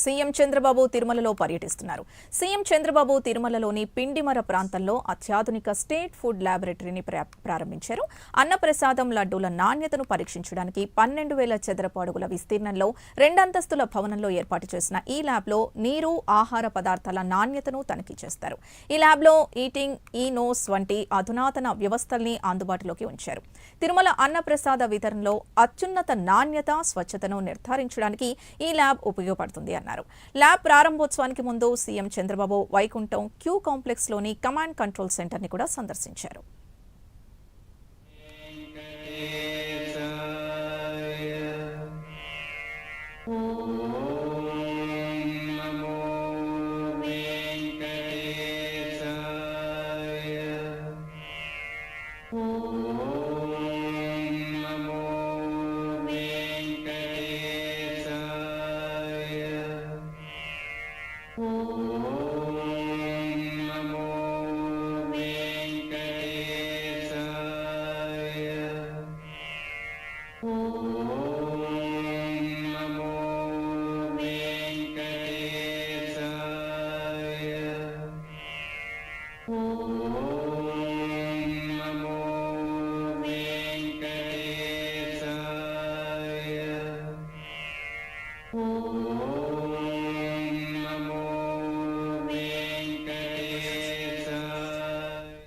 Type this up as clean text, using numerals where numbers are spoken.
CM Chandrababu తిరుమలలో పర్యటిస్తున్నారు. CM Chandrababu తిరుమలలోని పిండిమర ప్రాంతంలో అత్యాధునిక స్టేట్ ఫుడ్ ల్యాబొరేటరీని ప్రారంభించారు. అన్నప్రసాదం లడ్డూల నాణ్యతను పరీక్షించడానికి 12,000 చదరపు అడుగుల విస్తీర్ణంలో 2 అంతస్తుల భవనంలో ఏర్పాటు చేసిన ఈ ల్యాబ్లో నీరు, ఆహార పదార్థాల నాణ్యతను తనిఖీ చేస్తారు. ఈ ల్యాబ్లో ఈటింగ్, ఈనోస్ వంటి అధునాతన వ్యవస్థల్ని అందుబాటులోకి ఉంచారు. తిరుమల అన్నప్రసాద వితరణలో అత్యున్నత నాణ్యత, స్వచ్ఛతను నిర్ధారించడానికి ఈ ల్యాబ్ ఉపయోగపడుతుంది అన్నారు. ల్యాబ్ ప్రారంభోత్సవానికి ముందు CM Chandrababu Vaikuntham queue complex లోని కమాండ్ కంట్రోల్ సెంటర్ ని కూడా సందర్శించారు. Oh